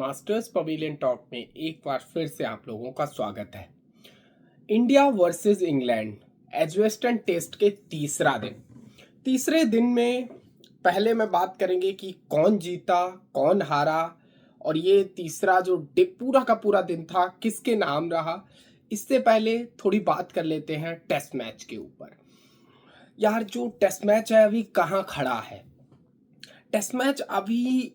Masters pavilion talk में एक बार फिर से आप लोगों का स्वागत है। इंडिया वर्सेस इंग्लैंड एजवेस्टन टेस्ट के तीसरे दिन में पहले मैं बात करेंगे कि कौन जीता कौन हारा, और ये तीसरा जो पूरा का पूरा दिन था किसके नाम रहा। इससे पहले थोड़ी बात कर लेते हैं टेस्ट मैच के ऊपर। यार जो टेस्ट मैच है अभी कहाँ खड़ा है? टेस्ट मैच अभी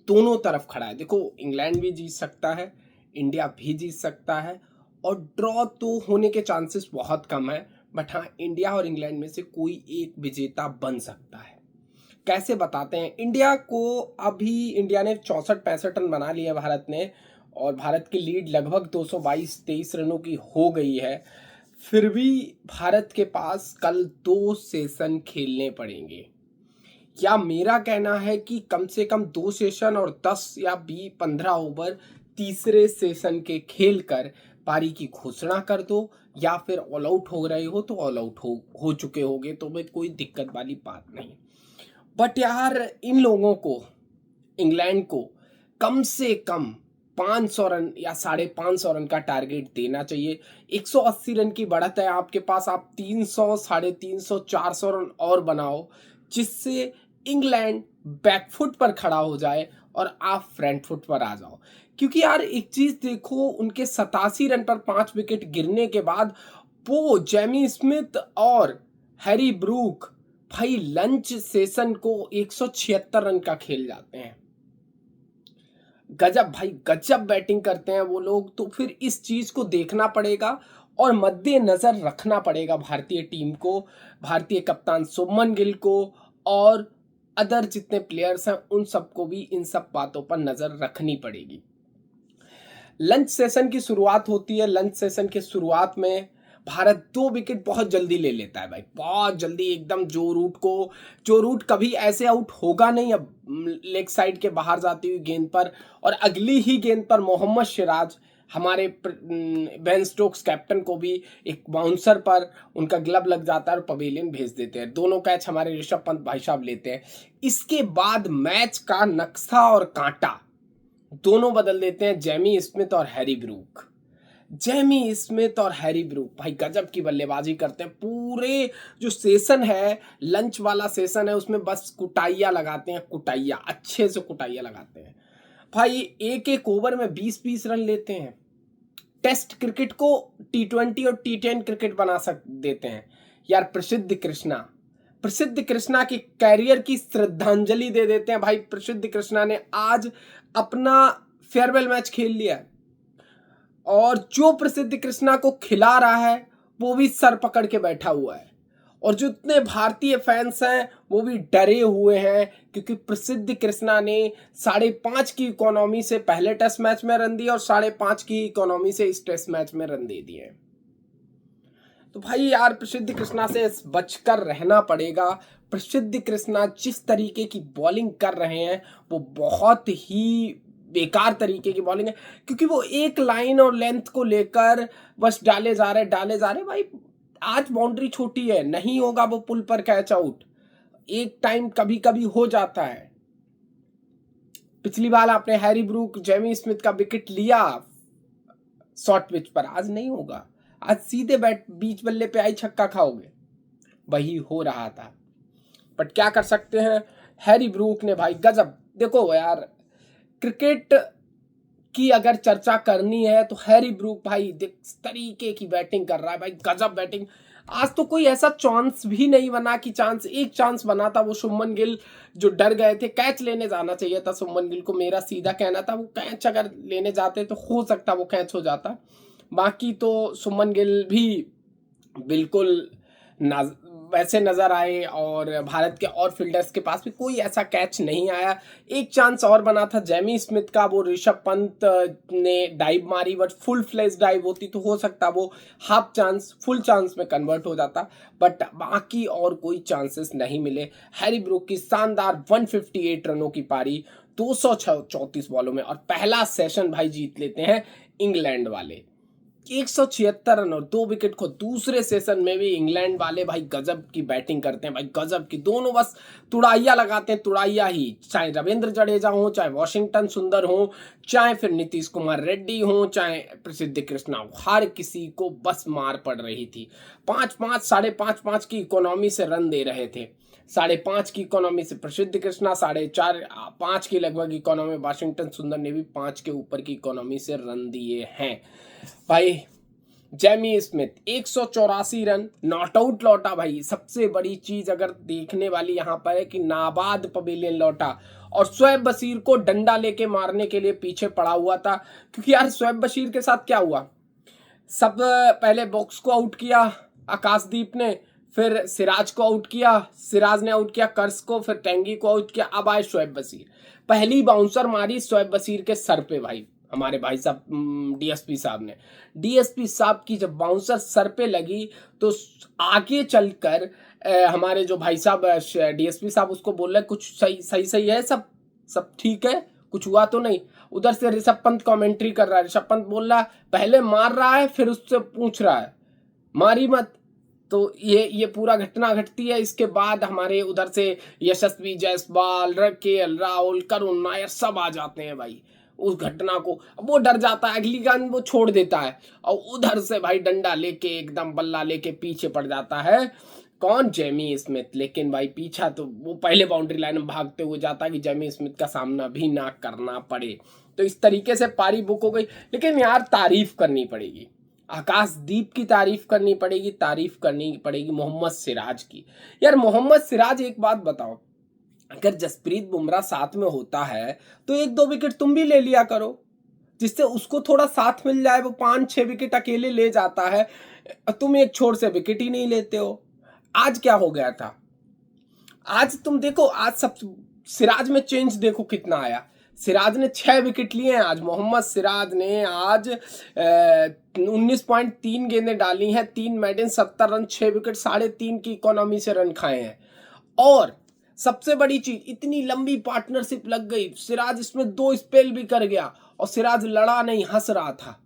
दोनों तरफ खड़ा है। देखो, इंग्लैंड भी जीत सकता है, इंडिया भी जीत सकता है, और ड्रॉ तो होने के चांसेस बहुत कम है। बट हाँ, इंडिया और इंग्लैंड में से कोई एक विजेता बन सकता है। कैसे बताते हैं? इंडिया ने 64-65 रन बना लिए भारत ने, और भारत की लीड लगभग 222-23 रनों की हो गई है। फिर भी भारत के पास कल 2 सेशन खेलने पड़ेंगे। या मेरा कहना है कि कम से कम 2 सेशन और 10 या 15 ओवर तीसरे सेशन के खेल कर पारी की घोषणा कर दो, या फिर ऑल आउट हो रहे हो तो ऑल आउट हो चुके होगे, तो में कोई दिक्कत वाली बात नहीं। बट यार इन लोगों को, इंग्लैंड को कम से कम 500 रन या 550 रन का टारगेट देना चाहिए। 180 रन की बढ़त है आपके पास, आप 300, 350, 400 रन और बनाओ, जिससे इंग्लैंड बैकफुट पर खड़ा हो जाए और आप फ्रंट फुट पर आ जाओ। क्योंकि यार एक चीज देखो, उनके 87 रन पर 5 विकेट गिरने के बाद वो जेमी स्मिथ और हैरी ब्रूक भाई लंच सेशन को 176 रन का खेल जाते हैं। गजब भाई, गजब बैटिंग करते हैं वो लोग। तो फिर इस चीज को देखना पड़ेगा और मद्देनजर रखना पड़ेगा भारतीय टीम को, भारतीय कप्तान शुभमन गिल को, और अदर जितने प्लेयर्स हैं उन सबको भी इन सब बातों पर नजर रखनी पड़ेगी। लंच सेशन की शुरुआत होती है। लंच सेशन के शुरुआत में भारत 2 विकेट बहुत जल्दी ले लेता है भाई, बहुत जल्दी एकदम। जो रूट कभी ऐसे आउट होगा नहीं, अब लेग साइड के बाहर जाती हुई गेंद पर, और अगली ही गेंद पर मोहम्मद सिराज हमारे बेन स्टोक्स कैप्टन को भी एक बाउंसर पर उनका ग्लव लग जाता है और पवेलियन भेज देते हैं। दोनों कैच हमारे ऋषभ पंत भाई साहब लेते हैं। इसके बाद मैच का नक्शा और कांटा दोनों बदल देते हैं जेमी स्मिथ और हैरी ब्रूक। जेमी स्मिथ और हैरी ब्रूक भाई गजब की बल्लेबाजी करते हैं। पूरे जो सेशन है, लंच वाला सेशन है, उसमें बस कुटाइया लगाते हैं, कुटाइया अच्छे से कुटाइया लगाते हैं भाई। एक एक ओवर में 20-20 रन लेते हैं। टेस्ट क्रिकेट को T20 और T10 क्रिकेट बना देते हैं यार। प्रसिद्ध कृष्णा की कैरियर की श्रद्धांजलि दे देते हैं भाई। प्रसिद्ध कृष्णा ने आज अपना फेयरवेल मैच खेल लिया है, और जो प्रसिद्ध कृष्णा को खिला रहा है वो भी सर पकड़ के बैठा हुआ है, और जो इतने भारतीय फैंस हैं वो भी डरे हुए हैं, क्योंकि प्रसिद्ध कृष्णा ने 5.5 की इकोनॉमी से पहले टेस्ट मैच में रन दिए और 5.5 की इकोनॉमी से इस टेस्ट मैच में रन दे दिए। तो भाई यार प्रसिद्ध कृष्णा से बचकर रहना पड़ेगा। प्रसिद्ध कृष्णा जिस तरीके की बॉलिंग कर रहे हैं वो बहुत ही बेकार तरीके की बॉलिंग है, क्योंकि वो एक लाइन और लेंथ को लेकर बस डाले जा रहे भाई। आज बाउंड्री छोटी है, नहीं होगा वो पुल पर कैच आउट। एक टाइम कभी कभी हो जाता है। पिछली बार आपने हैरी ब्रूक, जेमी स्मिथ का विकेट लिया शॉर्ट पिच पर, आज नहीं होगा। आज सीधे बीच बल्ले पे आई छक्का खाओगे, वही हो रहा था। बट क्या कर सकते हैं, हैरी ब्रूक ने भाई गजब। देखो यार, क्रिकेट की अगर चर्चा करनी है तो हैरी ब्रूक भाई देख तरीके की बैटिंग कर रहा है भाई, गजब बैटिंग। आज तो कोई ऐसा चांस भी नहीं बना कि एक चांस बना था, वो शुभमन गिल जो डर गए थे। कैच लेने जाना चाहिए था शुभमन गिल को, मेरा सीधा कहना था। वो कैच अगर लेने जाते तो हो सकता वो कैच हो जाता। बाकी तो शुभमन गिल भी बिल्कुल वैसे नजर आए, और भारत के और फील्डर्स के पास भी कोई ऐसा कैच नहीं आया। एक चांस और बना था जेमी स्मिथ का, वो ऋषभ पंत ने डाइव मारी, बट फुल फ्लेज डाइव होती तो हो सकता वो हाफ चांस फुल चांस में कन्वर्ट हो जाता। बट बाकी और कोई चांसेस नहीं मिले। हैरी ब्रूक की शानदार 158 रनों की पारी 234 बॉलों में, और पहला सेशन भाई जीत लेते हैं इंग्लैंड वाले। 176 रन और 2 विकेट को दूसरे सेशन में भी इंग्लैंड वाले भाई गजब की बैटिंग करते हैं भाई, गजब की। दोनों बस तुड़ाइया लगाते हैं, तुड़ाइया ही, चाहे रविंद्र जडेजा हो, चाहे वॉशिंगटन सुंदर हो, चाहे फिर नीतीश कुमार रेड्डी हो, चाहे प्रसिद्ध कृष्णा हो, हर किसी को बस मार पड़ रही थी। 5-5, 5.5 की इकोनॉमी से रन दे रहे थे। 5.5 की इकोनॉमी से प्रसिद्ध कृष्णा, 4.5-5 की लगभग इकोनॉमी वाशिंगटन सुंदर ने भी 5 के ऊपर की इकोनॉमी से रन दिए हैं भाई। Jamie Smith 184 run, not out लौटा भाई। सबसे बड़ी चीज अगर देखने वाली यहां पर है कि नाबाद पवेलियन लौटा और शोएब बशीर को डंडा लेके मारने के लिए पीछे पड़ा हुआ था। क्योंकि यार शोएब बशीर के साथ क्या हुआ, सब पहले बॉक्स को आउट किया आकाशदीप ने, फिर सिराज को आउट किया, सिराज ने आउट किया कर्स को, फिर टेंगी को आउट किया, अब आए शोएब बशीर। पहली बाउंसर मारी शोएब बशीर के सर पे भाई, हमारे भाई साहब डीएसपी साहब ने। डीएसपी साहब की जब बाउंसर सर पे लगी तो आगे चलकर हमारे जो भाई साहब डीएसपी साहब उसको बोल रहे कुछ सही है, सब सब ठीक है, कुछ हुआ तो नहीं। उधर से ऋषभ पंत कमेंट्री कर रहा है, ऋषभ पंत बोल रहा है पहले मार रहा है फिर उससे पूछ रहा है मारी मत। तो ये पूरा घटना घटती है। इसके बाद हमारे उधर से यशस्वी जायसवाल, केएल राहुल, करुण नायर सब आ जाते हैं भाई उस घटना को। अब वो डर जाता है, अगली गेंद वो छोड़ देता है और उधर से भाई डंडा लेके एकदम बल्ला लेके पीछे पड़ जाता है कौन, जेमी स्मिथ। लेकिन भाई पीछा तो वो पहले बाउंड्री लाइन में भागते हुए जाता है कि जेमी स्मिथ का सामना भी ना करना पड़े। तो इस तरीके से पारी बुक हो गई। लेकिन यार तारीफ करनी पड़ेगी, आकाशदीप की तारीफ करनी पड़ेगी, तारीफ करनी पड़ेगी मोहम्मद सिराज की। यार मोहम्मद सिराज एक बात बताओ, अगर जसप्रीत बुमराह साथ में होता है तो 1-2 विकेट तुम भी ले लिया करो, जिससे उसको थोड़ा साथ मिल जाए। वो 5-6 विकेट अकेले ले जाता है, तुम एक छोर से विकेट ही नहीं लेते हो। आज क्या हो गया था, आज तुम देखो, आज सब सिराज में चेंज देखो कितना आया। सिराज ने 6 विकेट लिए हैं आज। मोहम्मद सिराज ने आज 19.3 गेंदें डाली हैं, 3 मेडन, 70 रन, 6 विकेट, 3.5 की इकोनॉमी से रन खाए हैं। और सबसे बड़ी चीज, इतनी लंबी पार्टनरशिप लग गई, सिराज इसमें 2 स्पेल भी कर गया और सिराज लड़ा नहीं, हंस रहा था।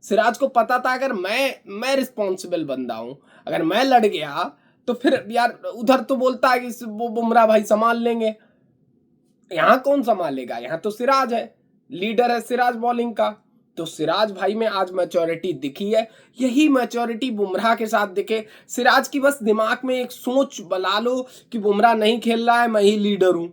सिराज को पता था अगर मैं रिस्पॉन्सिबल बंदा हूं, अगर मैं लड़ गया तो फिर यार उधर तो बोलता है कि वो बुमराह भाई संभाल लेंगे, यहां कौन संभालेगा, यहां तो सिराज है, लीडर है सिराज बॉलिंग का। तो सिराज भाई में आज मैच्योरिटी दिखी है, यही मैच्योरिटी बुमराह के साथ दिखे। सिराज की बस दिमाग में एक सोच बना लो कि बुमराह नहीं खेल रहा है, मैं ही लीडर हूं,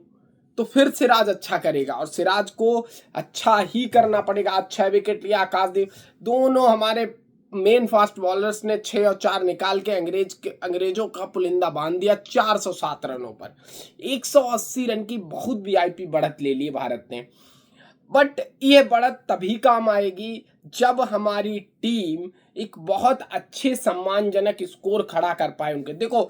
तो फिर सिराज अच्छा करेगा और सिराज को अच्छा ही करना पड़ेगा। आज 6 विकेट लिया आकाशदीप, दोनों हमारे मेन फास्ट बॉलर्स ने 6 और 4 निकाल के अंग्रेजों का पुलिंदा बांध दिया 407 रनों पर। 180 रन की बहुत वीआईपी बढ़त ले ली भारत ने। बट ये बढ़त तभी काम आएगी जब हमारी टीम एक बहुत अच्छे सम्मानजनक स्कोर खड़ा कर पाए उनके। देखो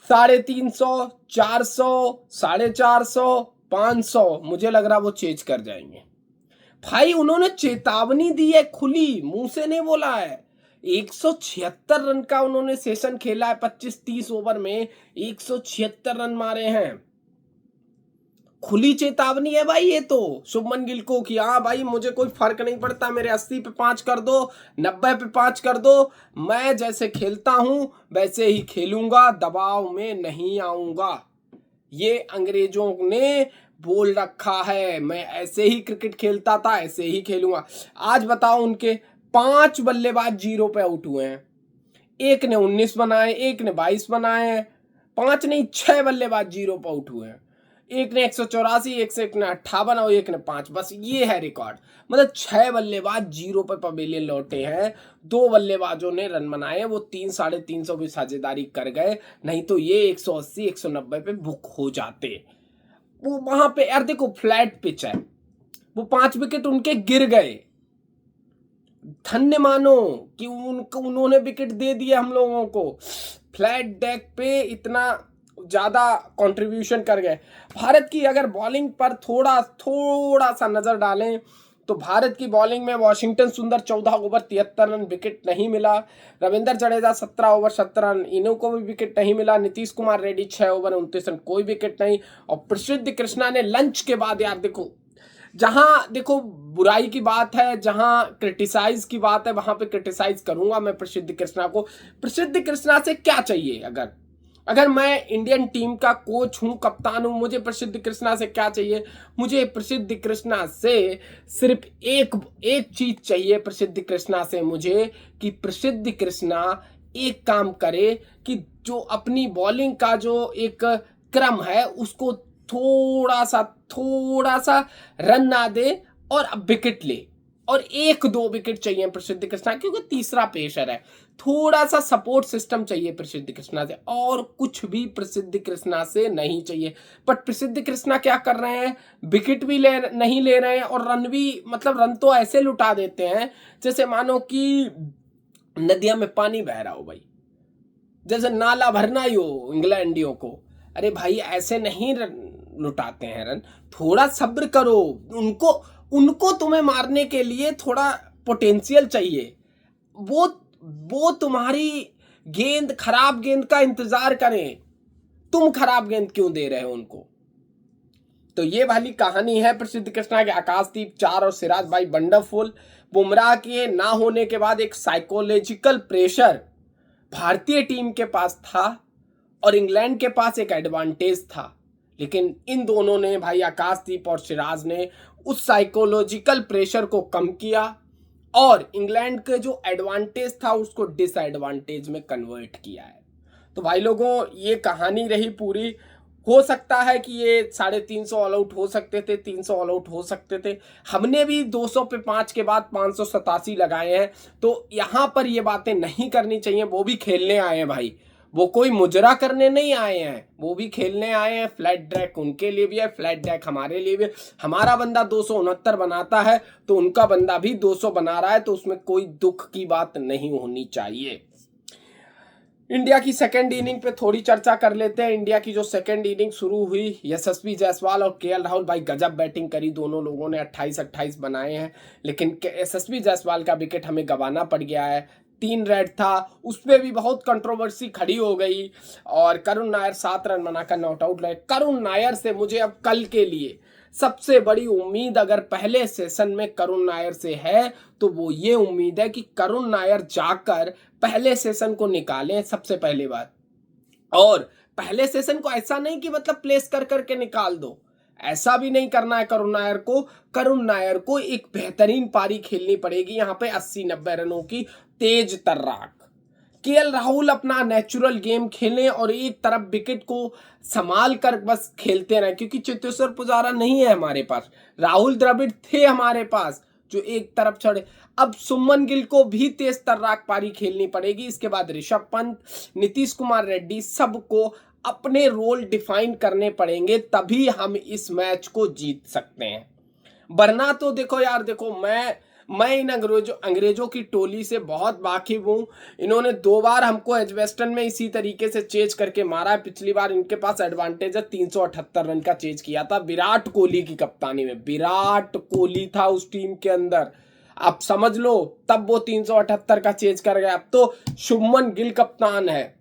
350, 400, 450, 500, मुझे लग रहा वो चेज कर जाएंगे भाई। उन्होंने चेतावनी दी है, खुली मुंह से नहीं बोला है। 176 रन का उन्होंने सेशन खेला है, 25-30 ओवर में 176 रन मारे हैं। खुली चेतावनी है भाई ये तो शुभमन गिल को कि हाँ भाई मुझे कोई फर्क नहीं पड़ता, मेरे 80 पे 5 कर दो, 90 पे 5 कर दो, मैं जैसे खेलता हूं वैसे ही खेलूंगा, दबाव में नहीं आऊंगा। ये अंग्रेजों ने बोल रखा है, मैं ऐसे ही क्रिकेट खेलता था ऐसे ही खेलूंगा। आज बताओ उनके 5 बल्लेबाज 0 पे आउट हुए हैं, एक ने 19 बनाए, एक ने 22 बनाए, 5 नहीं 6 बल्लेबाज 0 पे आउट हुए हैं। एक ने 184, एक ने 58 और एक ने 5, बस ये है रिकॉर्ड। मतलब 6 बल्लेबाज 0 पे पवेलियन लौटे हैं, 2 बल्लेबाजों ने रन बनाए, वो 300-350 की साझेदारी कर गए, नहीं तो ये 180-190 पे बुक हो जाते। वो वहां पे यार देखो फ्लैट पिच है, वो 5 विकेट उनके गिर गए, धन्य मानो कि उन्होंने विकेट दे दिया हम लोगों को। फ्लैट डेक पे इतना ज्यादा कंट्रीब्यूशन कर गए। भारत की अगर बॉलिंग पर थोड़ा सा नजर डालें तो भारत की बॉलिंग में वॉशिंगटन सुंदर 14 ओवर 73 रन, विकेट नहीं मिला। रविंद्र जडेजा 17 ओवर 17 रन, इन्हों को भी विकेट नहीं मिला। नीतीश कुमार रेड्डी 6 ओवर 29 रन, कोई विकेट नहीं। और प्रसिद्ध कृष्णा ने लंच के बाद यार देखो जहां देखो बुराई की बात है, जहां क्रिटिसाइज की बात है, वहां पे क्रिटिसाइज करूंगा मैं प्रसिद्ध कृष्णा को। प्रसिद्ध कृष्णा से क्या चाहिए? अगर अगर मैं इंडियन टीम का कोच हूं, कप्तान हूं, मुझे प्रसिद्ध कृष्णा से क्या चाहिए? मुझे प्रसिद्ध कृष्णा से सिर्फ एक एक चीज चाहिए प्रसिद्ध कृष्णा से मुझे, कि प्रसिद्ध कृष्णा एक काम करे कि जो अपनी बॉलिंग का जो एक क्रम है उसको थोड़ा सा रन ना दे और अब विकेट ले, और एक दो विकेट चाहिए प्रसिद्ध कृष्णा, क्योंकि तीसरा पेशर है। थोड़ा सा सपोर्ट सिस्टम चाहिए प्रसिद्ध कृष्णा से, और कुछ भी प्रसिद्ध कृष्णा से नहीं चाहिए। बट प्रसिद्ध कृष्णा क्या कर रहे हैं? विकेट भी नहीं ले रहे हैं, और रन भी, मतलब रन तो ऐसे लुटा देते हैं जैसे मानो कि नदिया में पानी बह रहा हो भाई, जैसे नाला भरना ही हो इंग्लैंडियों को। अरे भाई ऐसे नहीं लुटाते हैं रन, थोड़ा सब्र करो। उनको उनको तुम्हें मारने के लिए थोड़ा पोटेंशियल चाहिए। वो वो तुम्हारी गेंद, खराब गेंद का इंतजार करें, तुम खराब गेंद क्यों दे रहे हो उनको? तो ये वाली कहानी है प्रसिद्ध कृष्णा के। आकाशदीप 4 और सिराज भाई वंडरफुल। बुमराह के ना होने के बाद एक साइकोलॉजिकल प्रेशर भारतीय टीम के पास था और इंग्लैंड के पास एक एडवांटेज था, लेकिन इन दोनों ने भाई, आकाशदीप और सिराज ने, उस साइकोलॉजिकल प्रेशर को कम किया और इंग्लैंड के जो एडवांटेज था उसको डिसएडवांटेज में कन्वर्ट किया है। तो भाई लोगों, ये कहानी रही पूरी। हो सकता है कि ये 350 ऑल आउट हो सकते थे, 300 ऑल आउट हो सकते थे। हमने भी 200 पे 5 के बाद 587 लगाए हैं। तो यहाँ पर ये बातें नहीं करनी चाहिए। वो भी खेलने आए हैं भाई, वो कोई मुजरा करने नहीं आए हैं, वो भी खेलने आए हैं। फ्लैट ड्रैक उनके लिए भी है, फ्लैट ड्रैक हमारे लिए भी है। हमारा बंदा 269 बनाता है तो उनका बंदा भी 200 बना रहा है, तो उसमें कोई दुख की बात नहीं होनी चाहिए। इंडिया की सेकेंड इनिंग पे थोड़ी चर्चा कर लेते हैं। इंडिया की जो सेकेंड इनिंग शुरू हुई, यशस्वी जायसवाल और केएल राहुल भाई गजब बैटिंग करी। दोनों लोगों ने 28-28 बनाए हैं, लेकिन यशस्वी जायसवाल का विकेट हमें गंवाना पड़ गया है। 3 रेड था, उसमें भी बहुत कंट्रोवर्सी खड़ी हो गई और करुण नायर 7 रन बनाकर नॉट आउट रहे। करुण नायर से मुझे अब कल के लिए सबसे बड़ी उम्मीद अगर पहले सेशन में करुण नायर से है तो वो ये उम्मीद है कि करुण नायर जाकर पहले सेशन को निकालें सबसे पहली बात। और पहले सेशन को ऐसा नहीं कि मतलब प्लेस कर करके निकाल दो, ऐसा भी नहीं करना है करुण नायर को। करुण नायर को एक बेहतरीन पारी खेलनी पड़ेगी यहाँ पे 80-90 रनों की तेज तर्राक। केएल राहुल अपना नेचुरल गेम खेलें और एक तरफ विकेट को संभाल कर बस खेलते रहे, क्योंकि चेतेश्वर पुजारा नहीं है हमारे पास, राहुल द्रविड़ थे हमारे पास जो एक तरफ चढ़े। अब सुमन गिल को भी तेज तर्राक पारी खेलनी पड़ेगी। इसके बाद ऋषभ पंत, नीतीश कुमार रेड्डी, सबको अपने रोल डिफाइन करने पड़ेंगे, तभी हम इस मैच को जीत सकते हैं। वरना तो देखो यार, देखो मैं इन अंग्रेजों की टोली से बहुत वाकिफ हूँ। इन्होंने 2 बार हमको एजवेस्टन में इसी तरीके से चेज करके मारा है। पिछली बार इनके पास एडवांटेज है, 378 रन का चेज किया था विराट कोहली की कप्तानी में। विराट कोहली था उस टीम के अंदर, आप समझ लो, तब वो 378 का चेज कर गया। अब तो शुभमन गिल कप्तान है।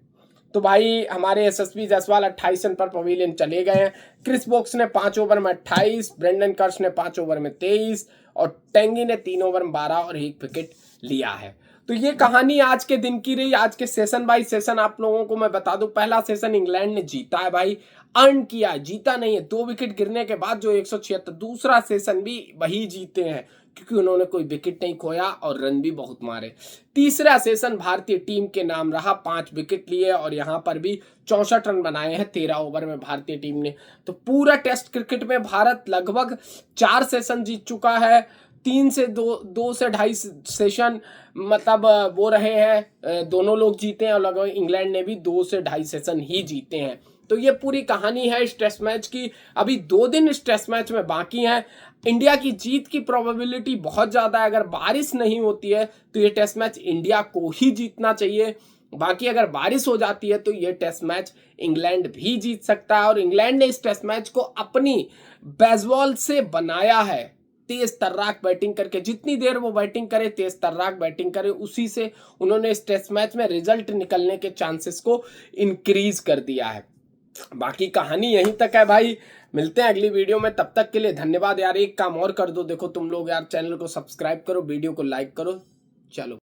तो भाई हमारे यशस्वी जायसवाल 28 रन पर पवेलियन चले गए हैं। क्रिस वोक्स ने 5 ओवर में 28, ब्रेंडन कर्श ने 5 ओवर में 23 और टेंगी ने 3 ओवर में 12 और 1 विकेट लिया है। तो ये कहानी आज के दिन की रही। आज के सेशन बाय सेशन आप लोगों को मैं बता दूं, पहला सेशन इंग्लैंड ने जीता है भाई, अर्न किया है, जीता नहीं है। 2 विकेट गिरने के बाद जो 176। दूसरा सेशन भी वही जीते हैं क्योंकि उन्होंने कोई विकेट नहीं खोया और रन भी बहुत मारे। तीसरा सेशन भारतीय टीम के नाम रहा, 5 विकेट लिए और यहाँ पर भी 64 रन बनाए हैं 13 ओवर में भारतीय टीम ने। तो पूरा टेस्ट क्रिकेट में भारत लगभग 4 सेशन जीत चुका है। 3 से 2 से 2.5 सेशन मतलब वो रहे हैं, दोनों लोग जीते हैं, और लगभग इंग्लैंड ने भी 2 से 2.5 सेशन ही जीते हैं। तो ये पूरी कहानी है इस टेस्ट मैच की। अभी 2 दिन इस टेस्ट मैच में बाकी हैं। इंडिया की जीत की प्रोबेबिलिटी बहुत ज़्यादा है। अगर बारिश नहीं होती है तो ये टेस्ट मैच इंडिया को ही जीतना चाहिए। बाकी अगर बारिश हो जाती है तो ये टेस्ट मैच इंग्लैंड भी जीत सकता है। और इंग्लैंड ने इस टेस्ट मैच को अपनी बेसबॉल से बनाया है, तेज तर्राक बैटिंग करके। जितनी देर वो बैटिंग करे, तेज तर्राक बैटिंग करे, उसी से उन्होंने इस टेस्ट मैच में रिजल्ट निकलने के चांसेस को इंक्रीज कर दिया है। बाकी कहानी यहीं तक है भाई। मिलते हैं अगली वीडियो में, तब तक के लिए धन्यवाद यार। एक काम और कर दो, देखो तुम लोग यार, चैनल को सब्सक्राइब करो, वीडियो को लाइक करो। चलो।